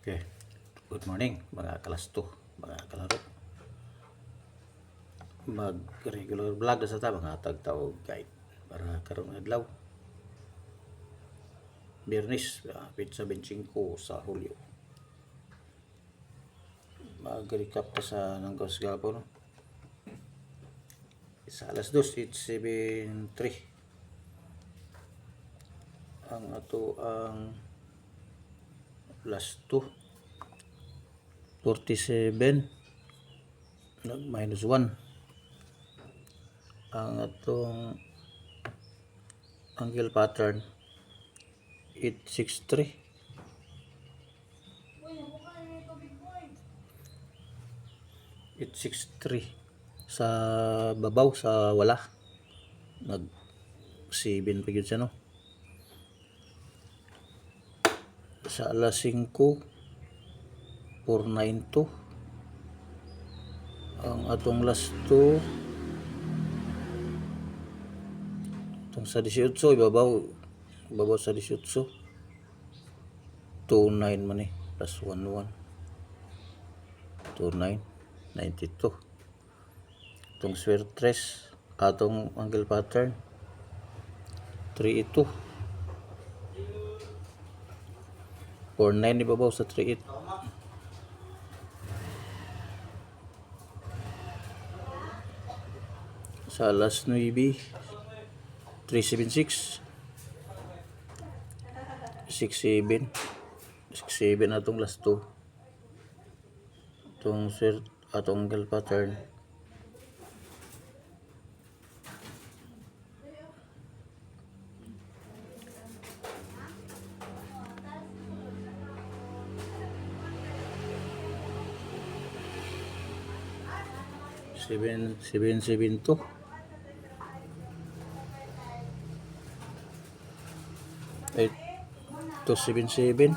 Okay, good morning mga kalasto, mga kalaro. Mag-regular vlog na sa ta mga tagtaog guide para karong adlaw. Biyernes, pizza 25 sa Hulyo. Mag-recap ta sa nanggaws gapon. Sa alas 2, it's 7:03. Ang ato ang last 2 47 nag -1. Ang atong angle pattern 863 sa babaw sa wala nag 7 pa gyud siya no. Sa alas 5 492 ang atong last 2 itong sa 18 ibabaw sa 18 29 man plus 11 29 92 itong swertres atong angle pattern 382 49 ibabaw sa 38 sa alas 9 376 67 atong last 2 itong atong angle pattern 772 277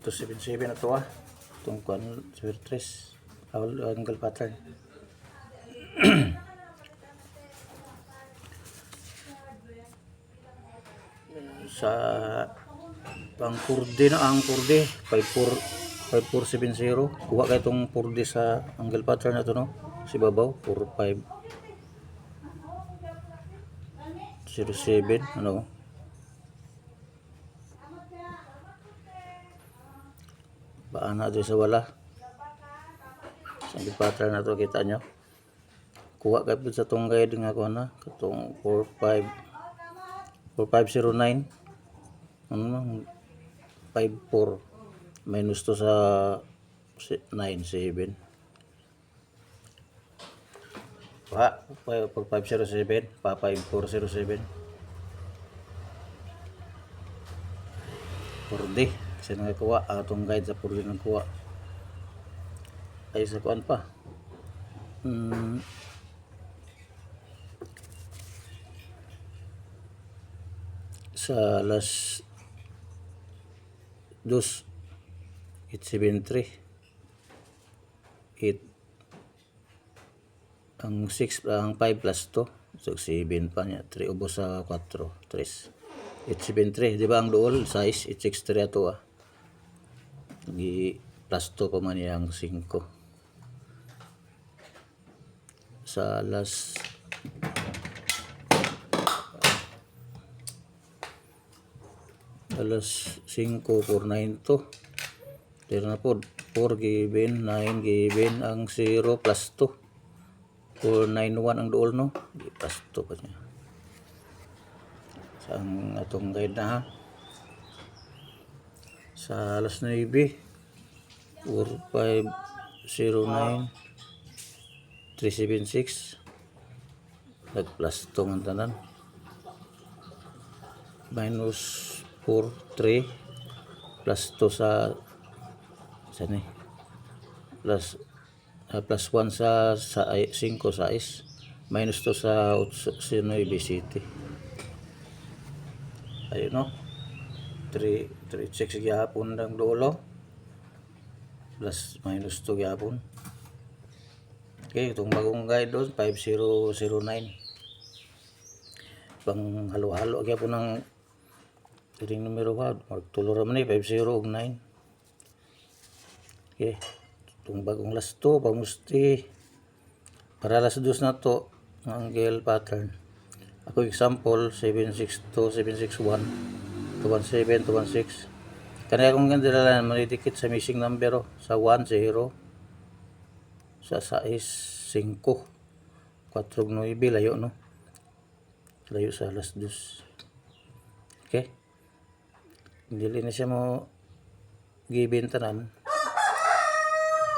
277 ato itong kuan swertres angle pattern sa pangkurde na ang kurde 5470 kuha kay itong kurde sa angle pattern na ito no si babaw 4507 ano baana doon sa wala sa angle pattern na ito kita nyo kuha kay sa itong guide nga ko na itong 4509 ano na 54 minus to sa 97 pa 4507 pa 5407 purde kasi nakakuha atong guide sa purde ng kuha ay sa kuan pa sa alas 2 873 8 ang 6 ang 5 plus 2 so 7 pa niya 3 ubos sa 4 3 873 di ba ang duol size 863 ato gi plus 2 pa man yang 5 sa alas 5 492 tira na po 4 given 9 given ang 0 plus 2 491 ang duol no plus 2 pa niya sa ang atong guide na sa alas 9 4509 376 nag plus 2 ang tanan minus 4 3 plus 2 sa ni plus 1 sa 5 sa is minus 2 sa 9 city ayun no 3 gyapon ng dulo plus minus 2 gyapon okay itong bagong guide doon 5009 pang halo-halo gyapon ng Kiring numero 1, magtulo ra man ni 50 ug 9. Okay. Itong bagong last 2, pamusti. Para last 2 na to, ang angle pattern. Ako example, 762, 761, 217, 216. Kaya akong gandalalan, manidikit sa missing number, sa 1, 0, sa 6, 5, 4, 9, layo, no? Layo sa last 2. Okay? Dili na siya mo gibintanan.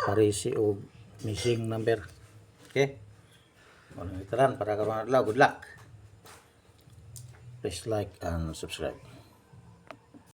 Parisi o missing number. Okay? Walang itaran para ka mga adlaw. Good luck. Please like and subscribe.